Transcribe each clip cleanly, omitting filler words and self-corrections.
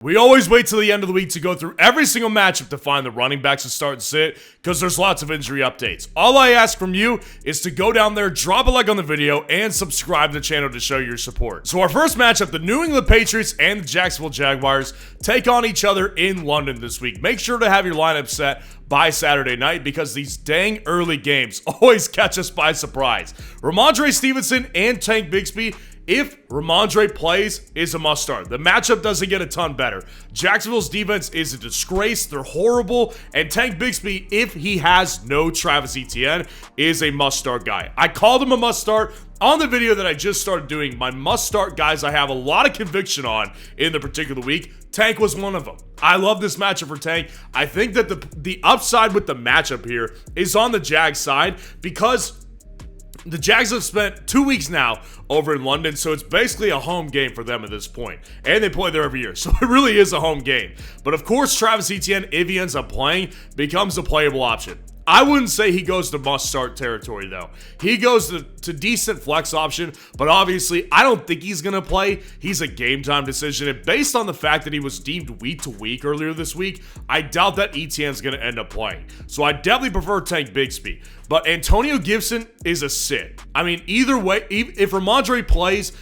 We always wait till the end of the week to go through every single matchup to find the running backs to start and sit because there's lots of injury updates. All I ask from you is to go down there, drop a like on the video, and subscribe to the channel to show your support. So our first matchup, the New England Patriots and the Jacksonville Jaguars take on each other in London this week. Make sure to have your lineup set by Saturday night because these dang early games always catch us by surprise. Ramondre Stevenson and Tank Bigsby, if Ramondre plays, is a must-start. The matchup doesn't get a ton better. Jacksonville's defense is a disgrace. They're horrible. And Tank Bigsby, if he has no Travis Etienne, is a must-start guy. I called him a must-start on the video that I just started doing. My must-start guys I have a lot of conviction on in the particular week. Tank was one of them. I love this matchup for Tank. I think that the upside with the matchup here is on the Jags side because the Jags have spent 2 weeks now over in London, so it's basically a home game for them at this point. And they play there every year, so it really is a home game. But of course, Travis Etienne, if he ends up playing, becomes a playable option. I wouldn't say he goes to must-start territory, though. He goes to decent flex option, but obviously, I don't think he's going to play. He's a game-time decision, and based on the fact that he was deemed week to week earlier this week, I doubt that Etienne's going to end up playing. So I definitely prefer Tank Bigsby. But Antonio Gibson is a sit. I mean, either way, if Ramondre plays,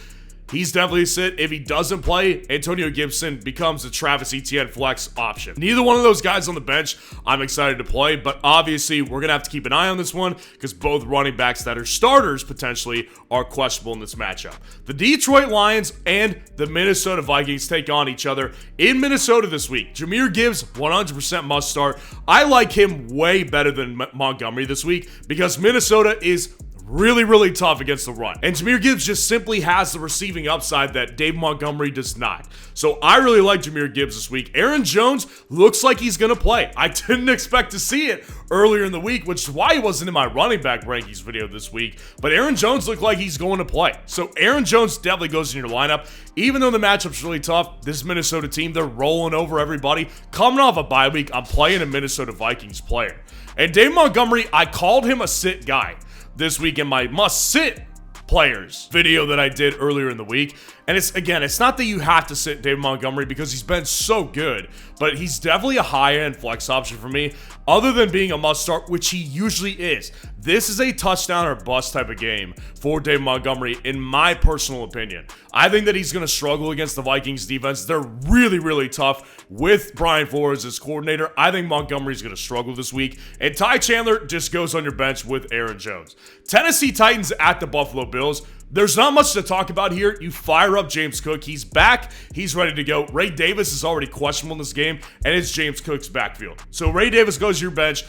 he's definitely a sit. If he doesn't play, Antonio Gibson becomes a Travis Etienne flex option. Neither one of those guys on the bench I'm excited to play, but obviously we're going to have to keep an eye on this one because both running backs that are starters potentially are questionable in this matchup. The Detroit Lions and the Minnesota Vikings take on each other in Minnesota this week. Jahmyr Gibbs, 100% must start. I like him way better than Montgomery this week because Minnesota is really tough against the run. And Jahmyr Gibbs just simply has the receiving upside that Dave Montgomery does not. So I really like Jahmyr Gibbs this week. Aaron Jones looks like he's going to play. I didn't expect to see it earlier in the week, which is why he wasn't in my running back rankings video this week. But Aaron Jones looked like he's going to play. So Aaron Jones definitely goes in your lineup. Even though the matchup's really tough, this Minnesota team, they're rolling over everybody. Coming off a bye week, I'm playing a Minnesota Vikings player. And Dave Montgomery, I called him a sit guy this week in my must-sit players video that I did earlier in the week. And it's not that you have to sit David Montgomery because he's been so good, but he's definitely a high-end flex option for me, other than being a must-start, which he usually is. This is a touchdown or bust type of game for David Montgomery, in my personal opinion. I think that he's going to struggle against the Vikings defense. They're really tough with Brian Flores as coordinator. I think Montgomery's going to struggle this week. And Ty Chandler just goes on your bench with Aaron Jones. Tennessee Titans at the Buffalo Bills. There's not much to talk about here. You fire up James Cook. He's back. He's ready to go. Ray Davis is already questionable in this game, and it's James Cook's backfield. So Ray Davis goes to your bench.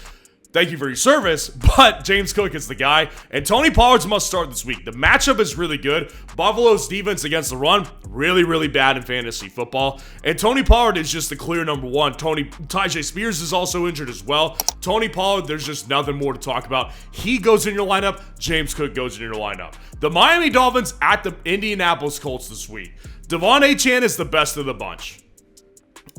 Thank you for your service, but James Cook is the guy. And Tony Pollard's must start this week. The matchup is really good. Buffalo's defense against the run, really bad in fantasy football. And Tony Pollard is just the clear number one. Tyjae Spears is also injured as well. Tony Pollard, there's just nothing more to talk about. He goes in your lineup. James Cook goes in your lineup. The Miami Dolphins at the Indianapolis Colts this week. Devon Achane is the best of the bunch.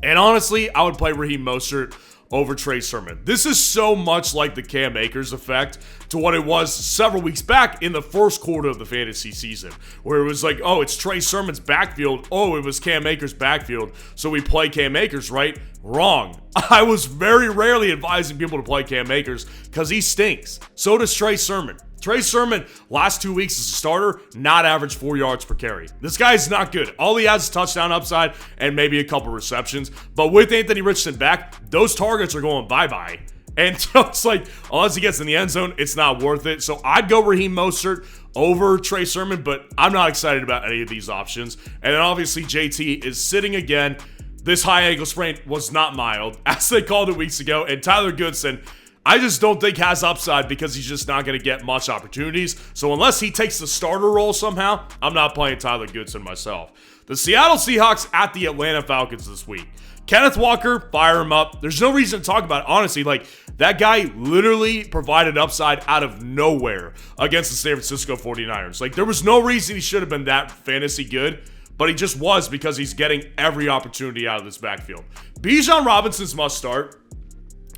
And honestly, I would play Raheem Mostert over Trey Sermon. This is so much like the Cam Akers effect to what it was several weeks back in the first quarter of the fantasy season, where it was like, oh, it's Trey Sermon's backfield. Oh, it was Cam Akers' backfield, so we play Cam Akers, right? Wrong. I was very rarely advising people to play Cam Akers because he stinks. So does Trey Sermon. Trey Sermon, last 2 weeks as a starter, not average 4 yards per carry. This guy's not good. All he has is touchdown upside and maybe a couple receptions. But with Anthony Richardson back, those targets are going bye-bye. And so it's like, unless he gets in the end zone, it's not worth it. So I'd go Raheem Mostert over Trey Sermon, but I'm not excited about any of these options. And then obviously JT is sitting again. This high ankle sprain was not mild, as they called it weeks ago. And Tyler Goodson, I just don't think has upside because he's just not going to get much opportunities. So unless he takes the starter role somehow, I'm not playing Tyler Goodson myself. The Seattle Seahawks at the Atlanta Falcons this week. Kenneth Walker, fire him up. There's no reason to talk about it. Honestly, like, that guy literally provided upside out of nowhere against the San Francisco 49ers. Like, there was no reason he should have been that fantasy good, but he just was because he's getting every opportunity out of this backfield. Bijan Robinson's must start.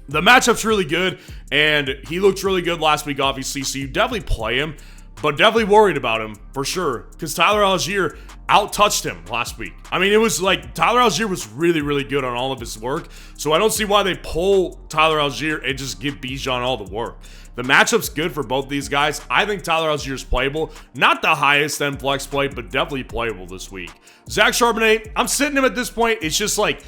The matchup's really good, and he looked really good last week, obviously, so you definitely play him. but definitely worried about him for sure because Tyler Algier out-touched him last week. I mean, it was like Tyler Algier was really, really good on all of his work, so I don't see why they pull Tyler Algier and just give Bijan all the work. The matchup's good for both these guys. I think Tyler Algier's playable. Not the highest end flex play, but definitely playable this week. Zach Charbonnet, I'm sitting him at this point. It's just like,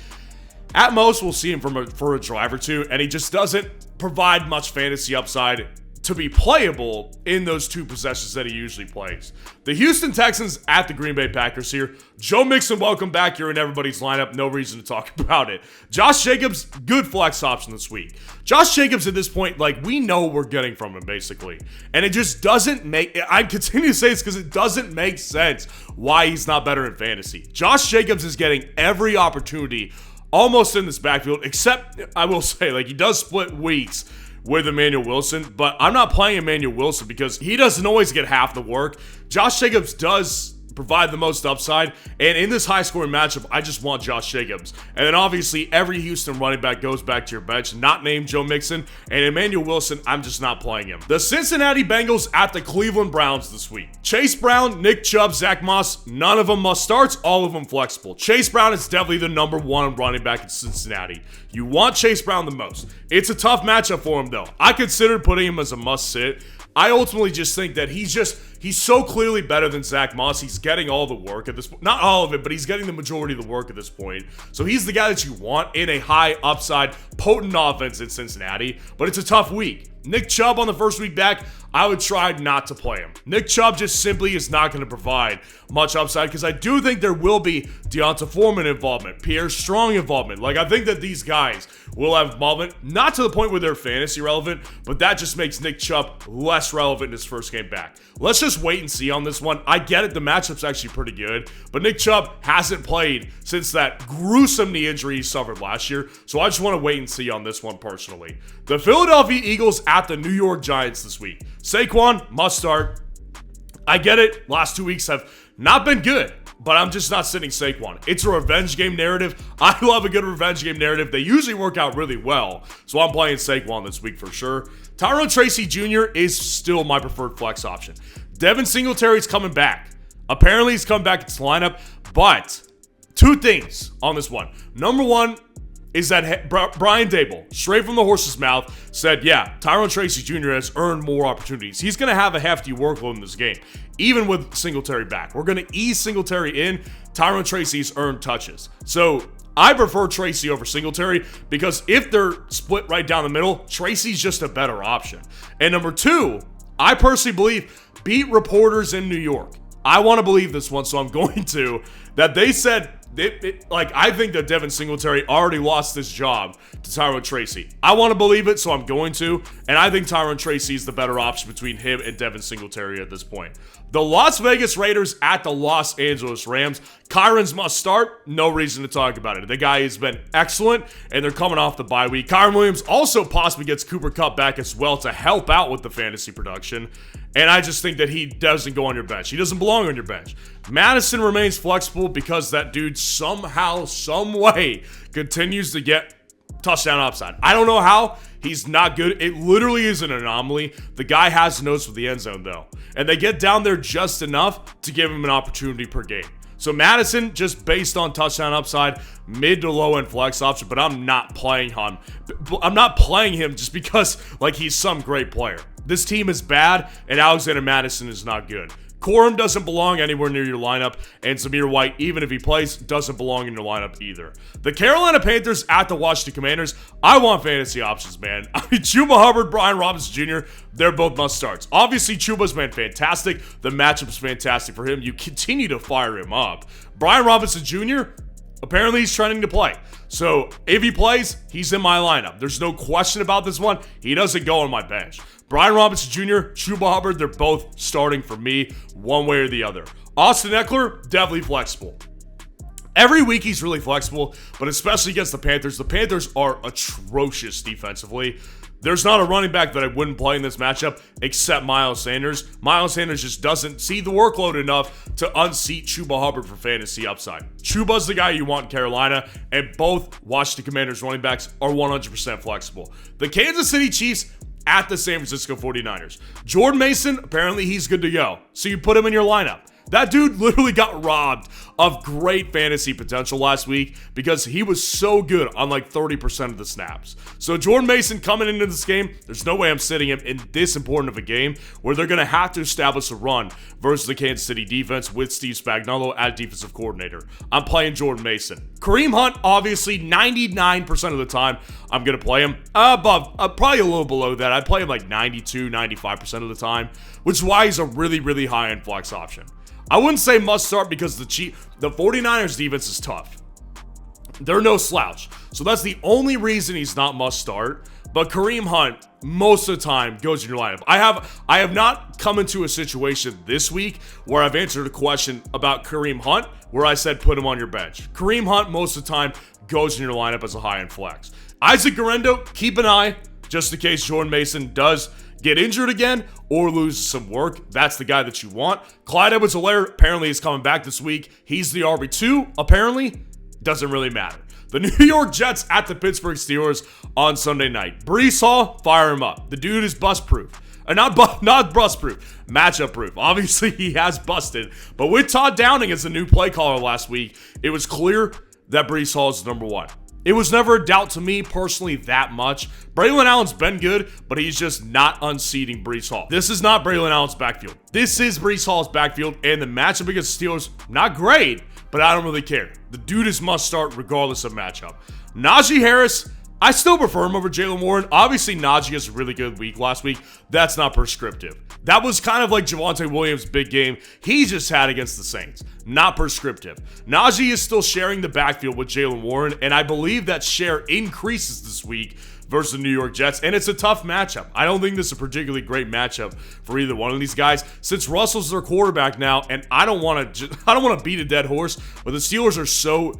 at most, we'll see him for a drive or two, and he just doesn't provide much fantasy upside to be playable in those 2 possessions that he usually plays. The Houston Texans at the Green Bay Packers here. Joe Mixon, welcome back. You're in everybody's lineup. No reason to talk about it. Josh Jacobs, good flex option this week. Josh Jacobs at this point, like, we know what we're getting from him, basically. And it just doesn't make, I continue to say this because it doesn't make sense why he's not better in fantasy. Josh Jacobs is getting every opportunity almost in this backfield, except, I will say, like, he does split weeks with Emmanuel Wilson, but I'm not playing Emmanuel Wilson because he doesn't always get half the work. Josh Jacobs does provide the most upside, and in this high-scoring matchup, I just want Josh Jacobs. And then obviously, every Houston running back goes back to your bench, not named Joe Mixon, and Emmanuel Wilson, I'm just not playing him. The Cincinnati Bengals at the Cleveland Browns this week. Chase Brown, Nick Chubb, Zach Moss, none of them must starts, all of them flexible. Chase Brown is definitely the #1 running back in Cincinnati. You want Chase Brown the most. It's a tough matchup for him, though. I considered putting him as a must-sit. I ultimately just think that he's so clearly better than Zach Moss. He's getting all the work at this point. Not all of it, but he's getting the majority of the work at this point. So he's the guy that you want in a high upside, potent offense in Cincinnati. But it's a tough week. Nick Chubb on the first week back, I would try not to play him. Nick Chubb just simply is not going to provide much upside because I do think there will be Deonta Foreman involvement, Pierre Strong involvement. Like, I think that these guys will have involvement, not to the point where they're fantasy relevant, but that just makes Nick Chubb less relevant in his first game back. Let's just wait and see on this one. I get it, the matchup's actually pretty good, but Nick Chubb hasn't played since that gruesome knee injury he suffered last year, so I just want to wait and see on this one personally. The Philadelphia Eagles at the New York Giants this week. Saquon, must start. I get it, last 2 weeks have not been good, but I'm just not sitting Saquon. It's a revenge game narrative. I love a good revenge game narrative. They usually work out really well, so I'm playing Saquon this week for sure. Tyrone Tracy Jr. is still my preferred flex option. Devin Singletary's coming back. Apparently, he's come back into the lineup, but 2 things on this one. Number 1 is that Brian Dable, straight from the horse's mouth, said, yeah, Tyrone Tracy Jr. has earned more opportunities. He's going to have a hefty workload in this game, even with Singletary back. We're going to ease Singletary in. Tyrone Tracy's earned touches. So I prefer Tracy over Singletary because if they're split right down the middle, Tracy's just a better option. And number 2, I personally believe, beat reporters in New York. I want to believe this one, so I'm going to, that they said, I think that Devin Singletary already lost his job to Tyrone Tracy. I want to believe it, so I'm going to. And I think Tyrone Tracy is the better option between him and Devin Singletary at this point. The Las Vegas Raiders at the Los Angeles Rams. Kyron's must start. No reason to talk about it. The guy has been excellent, and they're coming off the bye week. Kyron Williams also possibly gets Cooper Kupp back as well to help out with the fantasy production. And I just think that he doesn't go on your bench. He doesn't belong on your bench. Madison remains flexible because that dude somehow, some way continues to get touchdown upside. I don't know how. He's not good. It literally is an anomaly. The guy has nose for the end zone, though. And they get down there just enough to give him an opportunity per game. So Madison, just based on touchdown upside, mid to low end flex option, but I'm not playing him. I'm not playing him just because, like, he's some great player. This team is bad, and Alexander Madison is not good. Corum doesn't belong anywhere near your lineup, and Zamir White, even if he plays, doesn't belong in your lineup either. The Carolina Panthers at the Washington Commanders. I want fantasy options, man. I mean, Chuba Hubbard, Brian Robinson Jr., they're both must-starts. Obviously, Chuba's been fantastic. The matchup's fantastic for him. You continue to fire him up. Brian Robinson Jr., apparently he's trending to play. So if he plays, he's in my lineup. There's no question about this one. He doesn't go on my bench. Brian Robinson Jr., Chuba Hubbard, they're both starting for me one way or the other. Austin Eckler, definitely flexible. Every week he's really flexible, but especially against the Panthers. The Panthers are atrocious defensively. There's not a running back that I wouldn't play in this matchup except Miles Sanders. Miles Sanders just doesn't see the workload enough to unseat Chuba Hubbard for fantasy upside. Chuba's the guy you want in Carolina, and both Washington Commanders running backs are 100% flexible. The Kansas City Chiefs at the San Francisco 49ers. Jordan Mason, apparently he's good to go. So you put him in your lineup. That dude literally got robbed of great fantasy potential last week because he was so good on like 30% of the snaps. So Jordan Mason coming into this game, there's no way I'm sitting him in this important of a game where they're going to have to establish a run versus the Kansas City defense with Steve Spagnuolo as defensive coordinator. I'm playing Jordan Mason. Kareem Hunt, obviously 99% of the time, I'm going to play him above, probably a little below that. I'd play him like 92, 95% of the time, which is why he's a really, really high-end flex option. I wouldn't say must start because the 49ers defense is tough. They're no slouch. So that's the only reason he's not must start. But Kareem Hunt, most of the time, goes in your lineup. I have not come into a situation this week where I've answered a question about Kareem Hunt where I said put him on your bench. Kareem Hunt, most of the time, goes in your lineup as a high-end flex. Isaac Guerrero, keep an eye just in case Jordan Mason does get injured again or lose some work. That's the guy that you want. Clyde Edwards-Helaire apparently is coming back this week. He's the RB2, apparently. Doesn't really matter. The New York Jets at the Pittsburgh Steelers on Sunday night. Breece Hall, fire him up. The dude is bust-proof. Not bust-proof, matchup-proof. Obviously, he has busted. But with Todd Downing as the new play caller last week, it was clear that Breece Hall is number one. It was never a doubt to me personally that much. Braylon Allen's been good, but he's just not unseating Breece Hall. This is not Braylon Allen's backfield. This is Breece Hall's backfield, and the matchup against the Steelers, not great, but I don't really care. The dude is must start regardless of matchup. Najee Harris, I still prefer him over Jaylen Warren. Obviously, Najee has a really good week last week. That's not prescriptive. That was kind of like Javonte Williams' big game he just had against the Saints. Not prescriptive. Najee is still sharing the backfield with Jaylen Warren, and I believe that share increases this week versus the New York Jets, and it's a tough matchup. I don't think this is a particularly great matchup for either one of these guys. Since Russell's their quarterback now, and I don't want to beat a dead horse, but the Steelers are so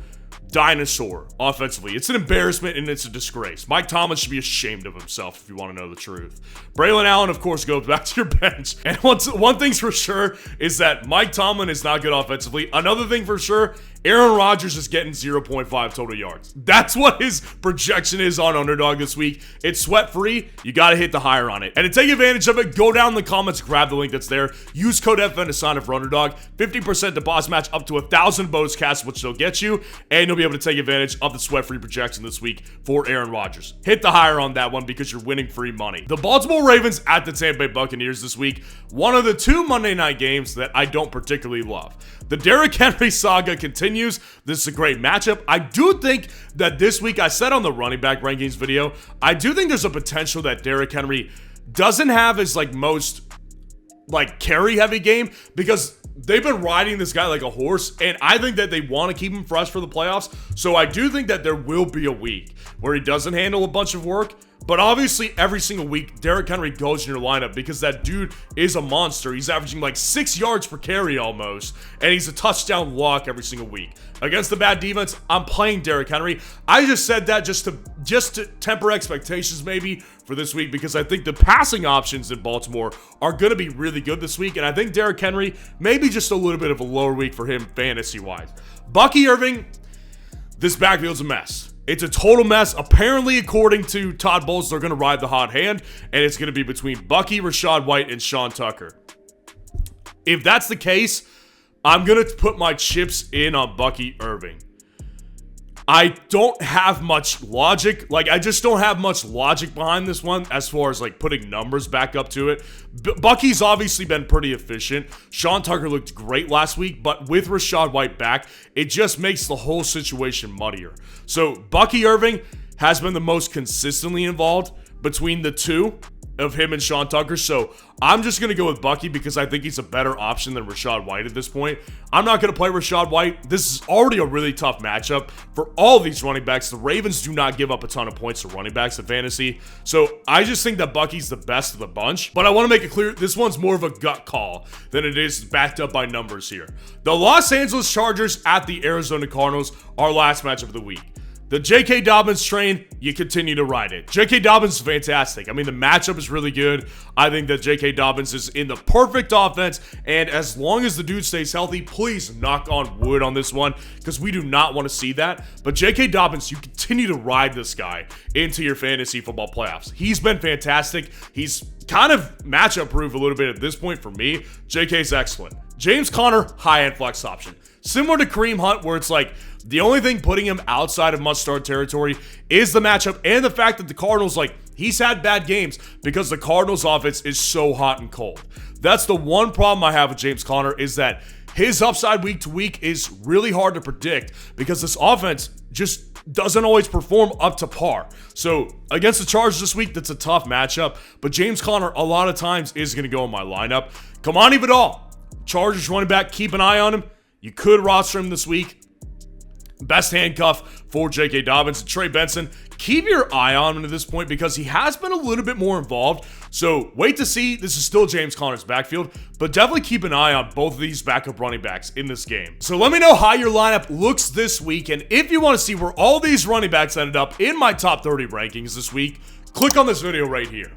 dinosaur offensively. It's an embarrassment and it's a disgrace. Mike Tomlin should be ashamed of himself if you want to know the truth. Braylon Allen, of course, goes back to your bench. And one thing's for sure is that Mike Tomlin is not good offensively. Another thing for sure, Aaron Rodgers is getting 0.5 total yards. That's what his projection is on Underdog this week. It's sweat-free. You got to hit the higher on it. And to take advantage of it, go down in the comments, grab the link that's there. Use code FN to sign up for Underdog. 50% deposit match up to 1,000 bonus cash, which they'll get you. And you'll be able to take advantage of the sweat-free projection this week for Aaron Rodgers. Hit the higher on that one because you're winning free money. The Baltimore Ravens at the Tampa Bay Buccaneers this week. One of the two Monday night games that I don't particularly love. The Derrick Henry saga continues. This is a great matchup. I do think that this week, I said on the running back rankings video, I do think there's a potential that Derrick Henry doesn't have his most carry heavy game because they've been riding this guy like a horse, and I think that they want to keep him fresh for the playoffs. So I do think that there will be a week where he doesn't handle a bunch of work. But obviously, every single week, Derrick Henry goes in your lineup because that dude is a monster. He's averaging 6 yards per carry almost, and he's a touchdown lock every single week. Against the bad defense, I'm playing Derrick Henry. I just said that just to temper expectations maybe for this week because I think the passing options in Baltimore are going to be really good this week, and I think Derrick Henry maybe just a little bit of a lower week for him fantasy-wise. Bucky Irving, this backfield's a mess. It's a total mess. Apparently, according to Todd Bowles, they're going to ride the hot hand, and it's going to be between Bucky, Rachaad White, and Sean Tucker. If that's the case, I'm going to put my chips in on Bucky Irving. I don't have much logic. I just don't have much logic behind this one as far as putting numbers back up to it. Bucky's obviously been pretty efficient. Sean Tucker looked great last week, but with Rachaad White back, it just makes the whole situation muddier. So Bucky Irving has been the most consistently involved between the two of him and Sean Tucker. So I'm just going to go with Bucky because I think he's a better option than Rachaad White at this point. I'm not going to play Rachaad White. This is already a really tough matchup for all these running backs. The Ravens do not give up a ton of points to running backs in fantasy. So I just think that Bucky's the best of the bunch. But I want to make it clear, this one's more of a gut call than it is backed up by numbers here. The Los Angeles Chargers at the Arizona Cardinals, our last matchup of the week. The J.K. Dobbins train, you continue to ride it. J.K. Dobbins is fantastic. I mean, the matchup is really good. I think that J.K. Dobbins is in the perfect offense, and as long as the dude stays healthy, please knock on wood on this one, because we do not want to see that. But J.K. Dobbins, you continue to ride this guy into your fantasy football playoffs. He's been fantastic. He's kind of matchup proof a little bit at this point for me. J.K.'s excellent. James Conner, high-end flex option. Similar to Kareem Hunt, where it's like, the only thing putting him outside of must-start territory is the matchup and the fact that the Cardinals, like, he's had bad games because the Cardinals offense is so hot and cold. That's the one problem I have with James Conner, is that his upside week to week is really hard to predict because this offense just doesn't always perform up to par. So against the Chargers this week, that's a tough matchup, but James Conner a lot of times is going to go in my lineup. Kamani Vidal, Chargers running back, keep an eye on him. You could roster him this week. Best handcuff for J.K. Dobbins. And Trey Benson, keep your eye on him at this point because he has been a little bit more involved. So wait to see. This is still James Conner's backfield, but definitely keep an eye on both of these backup running backs in this game. So let me know how your lineup looks this week, and if you want to see where all these running backs ended up in my top 30 rankings this week, click on this video right here.